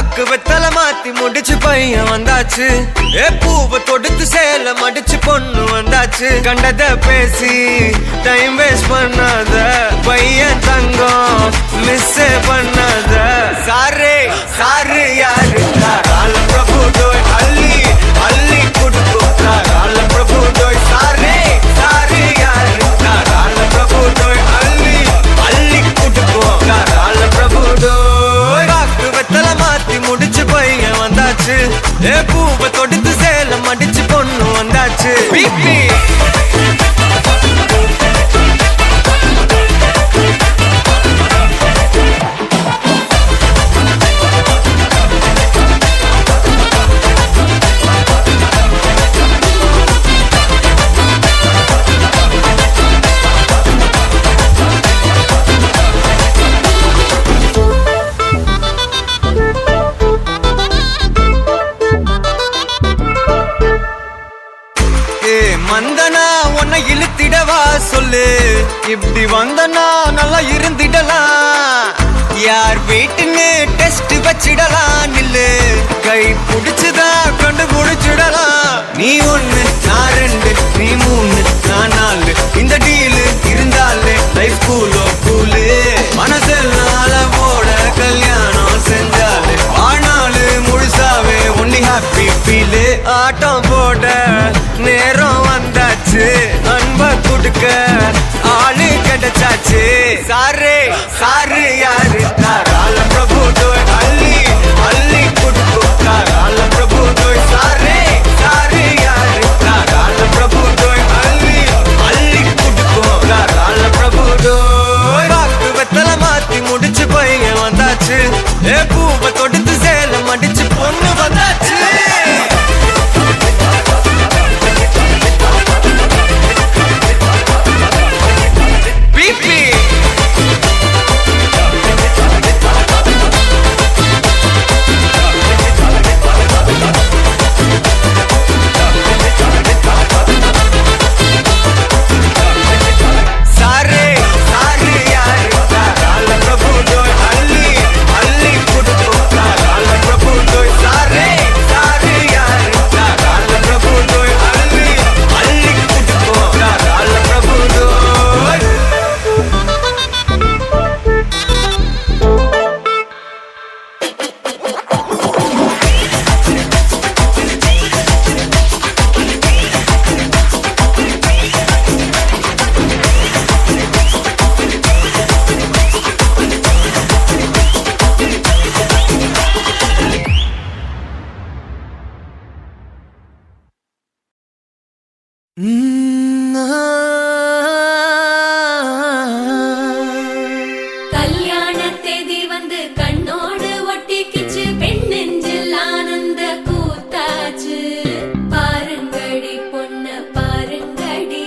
பாக்கு வெத்தல மாத்தி முடிச்சு பையன் வந்தாச்சு. பூவை தொடுத்து சேல மடிச்சு பொண்ணு வந்தாச்சு. கண்டத பேசி டைம் வேஸ்ட் பண்ணாத பையன் தங்கம் மிஸ் பண்ணாத. சாரு சாரு யாரு கால பிரபு டோய் அள்ளி அள்ளி குடுக்கும் கால பிரபு டோய். சாரு சாரு யாரு கால பிரபு டோய் அள்ளி அள்ளி குடுக்கும் கால பிரபு டோய். பாக்கு வெத்தல மாத்தி முடிச்சு பையன் வந்தாச்சு. பூவை தொடுத்து சேல மடிச்சு பொண்ணு வந்தாச்சு. பிபி வந்தனா உன்னை இழுத்திடவா சொல்லு. இப்படி வந்தனா நல்லா இருந்திடலாம். யார் வீட்டுன்னு டெஸ்ட் வச்சிடலாம். நில்லு கை புடிச்சுதா கொண்டு முடிச்சிடலாம். நீ ஒண்ணு நான் ரெண்டு நீ மூணு நான் நாலு இந்த டீலு இருந்தாலே லைஃப் கூலோ கூலு. மனசெல்லாம் அளவோட கல்யாணம் செஞ்சாலே ஆனாலு முழுசாவே ஒன்லி ஹாப்பி ஃபீலு. ஆட்டம் போட நேரம் வந்தாச்சு. அன்ப குடுக்க ஆளு கிடைச்சாச்சு. சாரு சாரு யாரு கால பிரபு டோய் அள்ளி அள்ளி குடுக்கும் கால பிரபு டோய். சாரு சாரு யாரு கால பிரபு டோய் அள்ளி அள்ளி குடுக்கும் கால பிரபு டோய். பாக்கு வெத்தல மாத்தி முடிச்சு பையன் வந்தாச்சு. பூவை தொடுத்து சேல மடிச்சு பொண்ணு வந்தாச்சு. கல்யாண தேதி வந்து கண்ணோடு ஒட்டிக்கிச்சு. பெண் நெஞ்சில் ஆனந்த கூத்தாச்சு. பாருங்கடி பொண்ண பாருங்கடி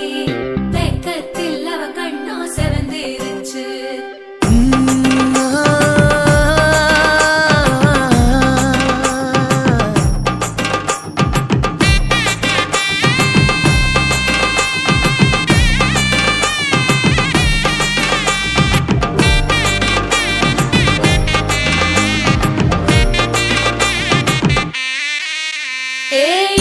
வெக்கத்தில் அவ கண்ணோ செவந்திருச்சு.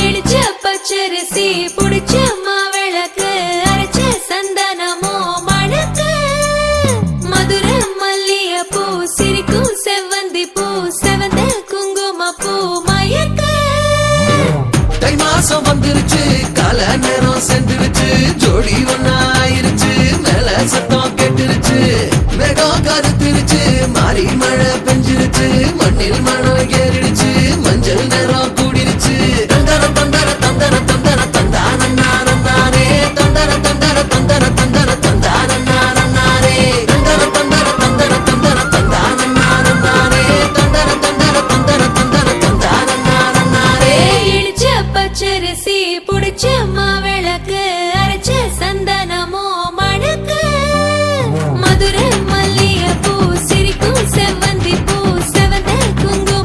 இடிச்ச பச்சரிசி புடிச்ச மாவிளக்கு அரைச்ச சந்தனமோ மணக்கு. மதுர மல்லிய பூ சிரிக்கும் செவ்வந்தி பூ செவந்த குங்கும பூ மயக்க. தை மாசம் வந்துருச்சு கால நேரம் சென்றுருச்சு. ஜோடி ஒன்னாயிருச்சு மேல சத்தம் கேட்டுருச்சு. மேகம் கருத்துருச்சு மாறி மழை பெஞ்சிருச்சு. மண்ணில் மனம் ஏறிடுச்சு மஞ்சள் நேரம் கூடிருச்சு. தந்தர தந்தர தந்தர தந்தர தந்தானே தந்தர தந்தர தந்தர தந்தர தந்தானே தந்தர தந்தர தந்தர தந்தர தந்தானே தந்தர தந்தர தந்தர தந்தர தந்தானே. இடிச்ச பச்சரிசி புடிச்ச மாவிளக்கு அரைச்ச சந்தனமோ மணக்கு. மதுர மல்லிய பூ சிரிக்கும் செவ்வந்தி பூ செவந்த குங்கும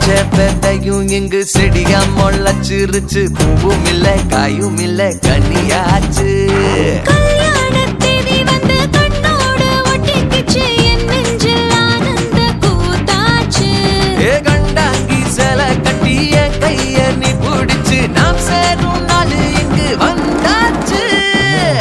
வச்ச பெட்டையும் இங்கு செடியா முளைச்சிருச்சு. பூவும் இல்ல காயும் இல்ல கனியாச்சு. கல்யாணத்தேதி வந்து கண்ணோடு ஒட்டிக்கிச்சு, என் நெஞ்சில் ஆனந்த கூத்தாச்சு. ஏ கண்டாங்கி சில கட்டி என் கைய நீ பிடிச்சு, நாம் சேரும் நாள் இங்கு வந்தாச்சு.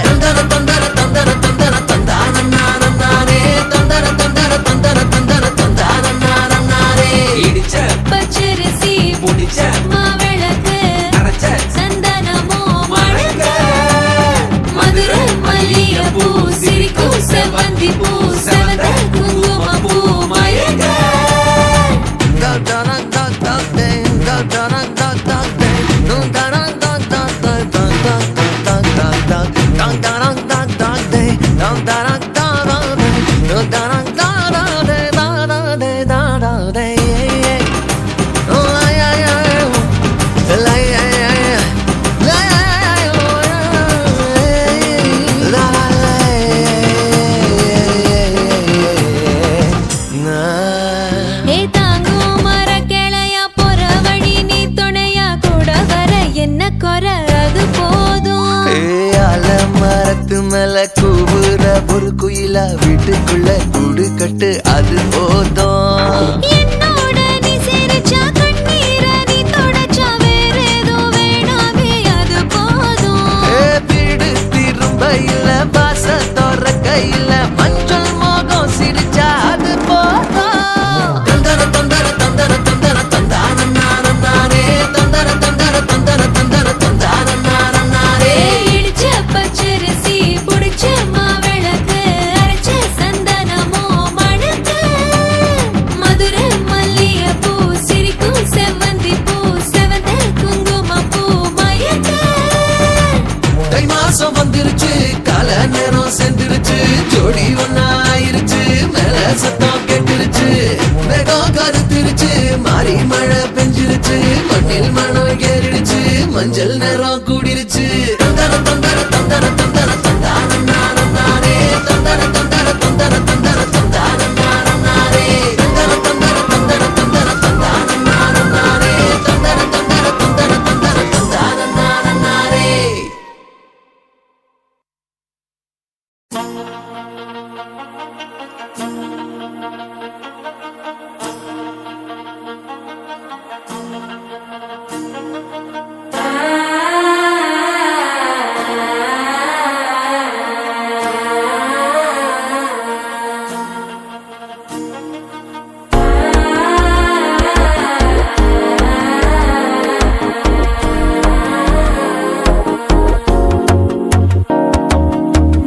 தந்தர தந்தர தந்தர தந்தர தந்தான நானே, தந்தர தந்தர தந்தர தந்தர தந்தான நானே. இடிச்ச பச்சரிசி முடிச்ச மாவிளக்கு அரைச்ச சந்தனமோ மணக்க, மதுரை மல்லிகைப்பூ சிரிக்கும் செவ்வந்தி பூ செவந்த குங்குமப்பூ மயக்க. ஏ தாங்கும் மரக்கிளையா போற வழி நீ துணையா கூட வர, என்ன குறை அது போதும். மரத்து மேல கூவுற ஒரு குயிலா, வீட்டுக்குள்ள கூடு கட்டு அது போதும். என்னோட நீ சிரிச்சா கண்ணீர நீ தொடச்சா வேற ஏதோ வேணாமே அது போதும். வீடு திரும்ப இல்ல வாச தோற கையில, மஞ்சள் மோகம் சிரிச்சா அது போதும். தந்தர தந்தர தந்தர தந்தர தந்தான நானே, தந்தர தந்தர தந்தர தந்தர தந்தான நானே. இடிச்ச பச்சரிசி புடிச்ச மாவிளக்கு அரைச்ச சந்தனமோ மணக்க, மதுரை மல்லிகைப்பூ சிரிக்கும் செவ்வந்தி பூ செவந்த குங்குமப்பூ மயக்க. தை மாசம் வந்துருச்சு, கால நேரம் சென்றுருச்சு, ஜோடி ஒன்னாயிருச்சு, மேல சத்தம் கேட்டுருச்சு, மேகம் கருத்துருச்சு, மாறி மழை பெஞ்சிருச்சு, மண்ணில் மனம் ஏறிடுச்சு, மஞ்சள் நேரம் கூடிருச்சு. தந்தர தந்தர தந்தர தந்தர தந்தான நானே, தந்தர தந்தர தந்தர தந்தர தந்தான நானே, தந்தர தந்தர தந்தர தந்தர தந்தான நானே, தந்தர தந்தர தந்தர தந்தர தந்தான நானே.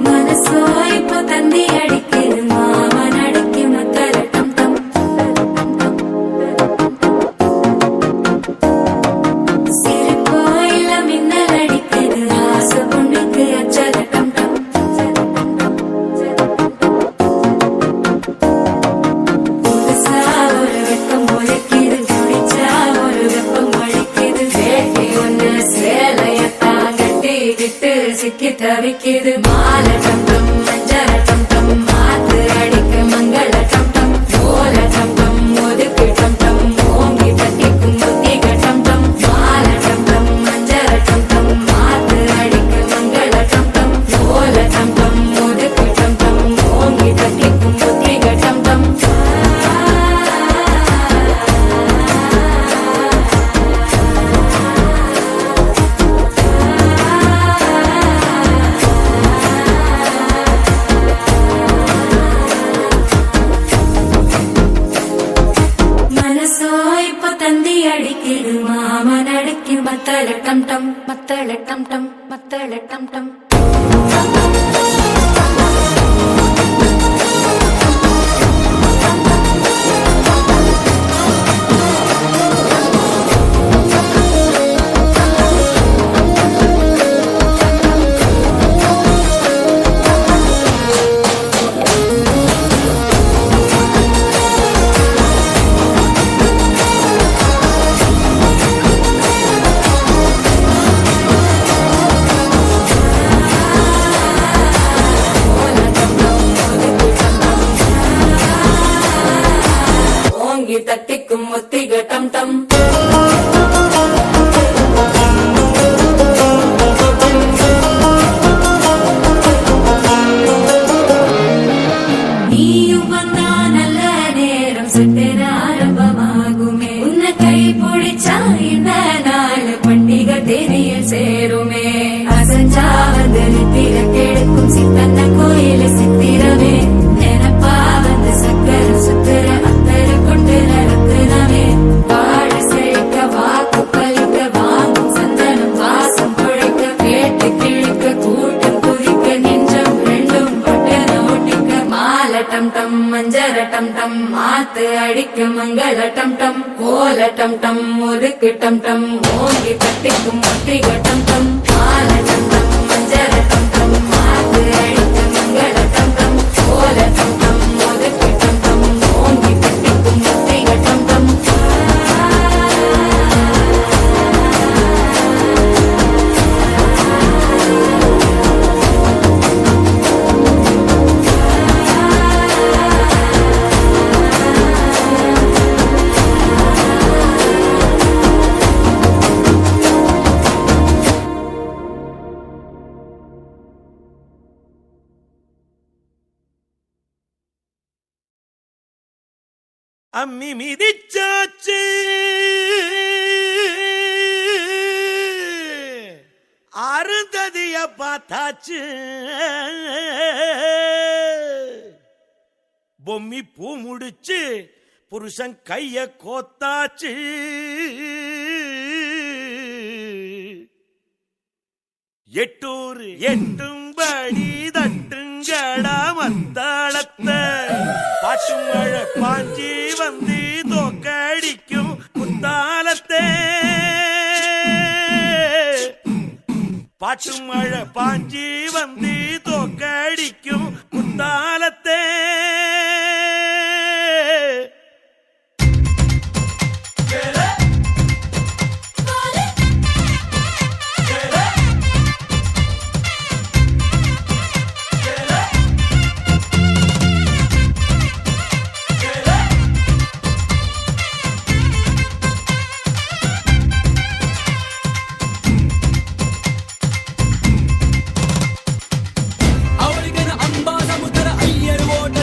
மனசோ இப்போ தந்தி அடிக்குது, மாமன் அடிக்கு மத்தல டம் டம். சிரிப்போ இல்ல மின்னல் அடிக்குது, ஆசை பொண்ணுக்கு அச்சல டம் டம். புதுசா ஒரு வெப்பம் முளைக்குது, குடிச்சா ஒரு வெப்பம் அடிக்குது, வேட்டி ஒண்ணு சேலையத்தான் கட்டிக்கிட்டு சிக்கி தவிக்குது. மாலை டம் டம் மஞ்சள டம் டம், மாத்து அடிக்க மங்கள டம் டம், ஓல டம் டம் ஒதுக்கு டம் டம், ஓங்கி தட்டிக்கும் புத்திக டம் டம். மாலை டம் டம் மஞ்சள டம் டம், மாத்து அடிக்க மங்கள டம் டம், ஓல டம் டம் ஒதுக்கு டம் டம், ஓங்கி தட்டிக்கும் புத்திக டம் டம். மனசோ இப்போ தந்தி அடிக்குது, மாமன் அடிக்கு மத்தள டம் டம், மத்தள டம் டம், மத்தள டம் டம். விடிஞ்சா வந்து நித்திர கெடுக்கும் சித்தன்ன கோயில சித்திரமே நினப்பா வந்து சக்கர சுத்துற அத்தர கொண்டு நடத்துனவே வாழ செழிக்க வாக்கு பலிக்க வாங்கும் சந்தனம் வாசம் குழைக்க கேட்டு கிழிக்க கூட்டம் குதிக்க நெஞ்சம் ரெண்டும் பட்டன ஒட்டிக்க மால டம் டம் மஞ்சர டம் டம் மாத்து அடிக்க மங்கள டம் டம் கோல டம் டம் ஒதுக்கு டம் டம் ஓங்கி கட்டிக்கும் ஒட்டிக டம் டம் மால டம் டம் மஞ்சர டம் டம் மாத்து அடிக்க மங்கள டம் டம் கோல டம் டம் ஒதுக்கு டம் டம் ஓங்கி கட்டிக்கும் ஒட்டிக டம் டம் அம்மி மிதிச்சாச்சு அருந்ததிய பார்த்தாச்சு பொம்மி பூ முடிச்சு புருஷன் கைய கோத்தாச்சு எட்டூர் எட்டும்படி தட்டுங்கடா மத்தாளத்தை பாட்டு மழை பாஞ்சி வந்து தோக்கடிக்கும் குத்தாலத்தே பாட்டு மழை பாஞ்சி வந்து தோக்கடிக்கும் குத்தாலத்தே ಅವಳಿಗನ ಅಂಬಾ ಸಮುದ್ರ ಅಯ್ಯರು ಓಟ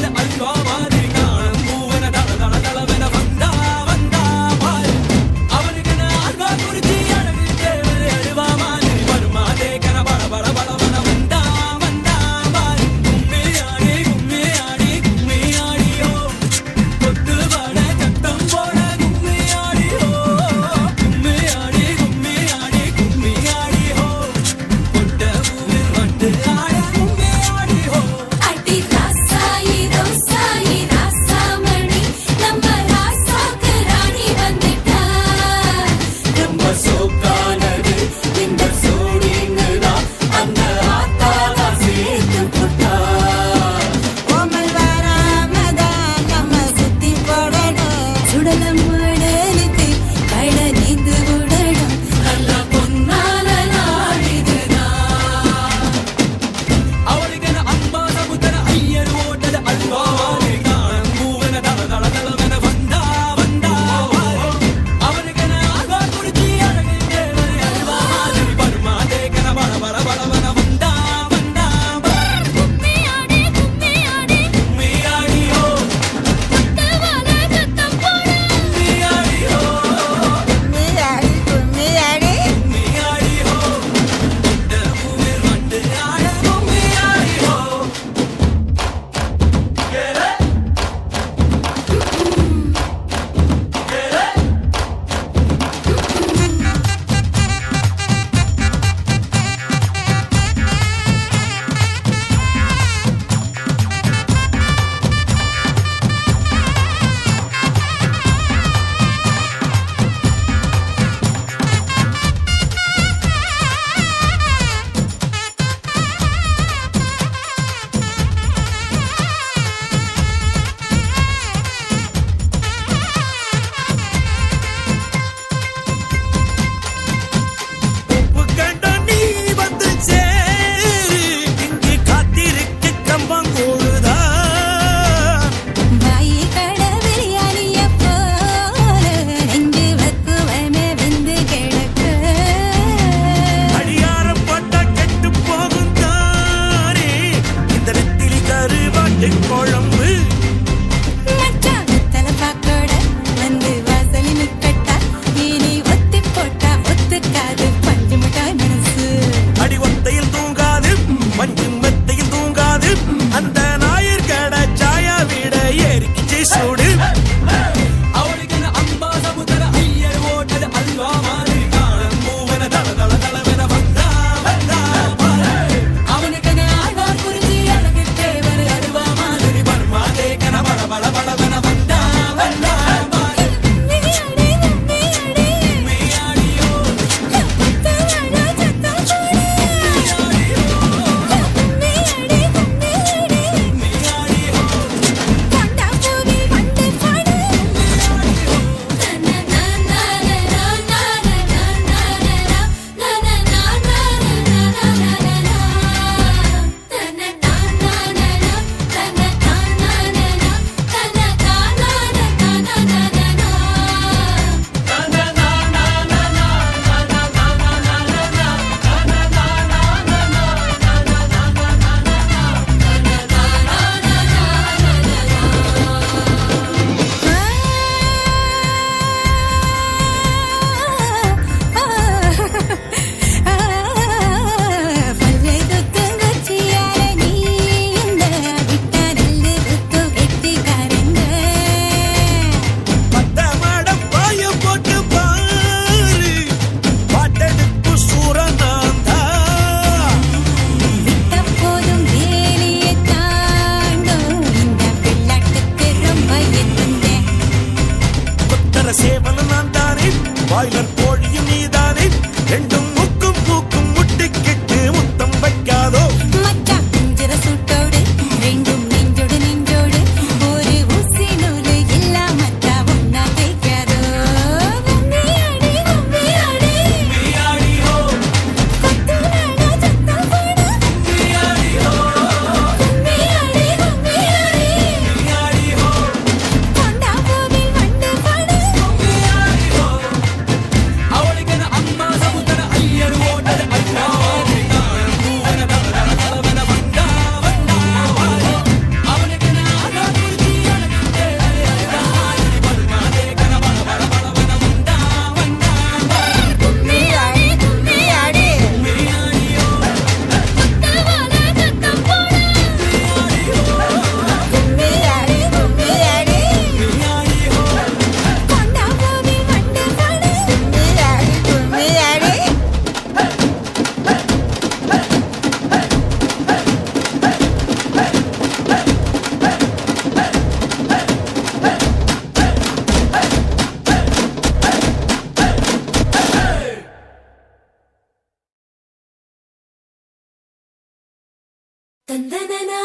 தந்தனனா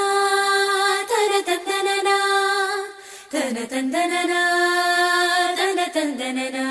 தன தந்தனனா தன தந்தனனா தன தந்தனனா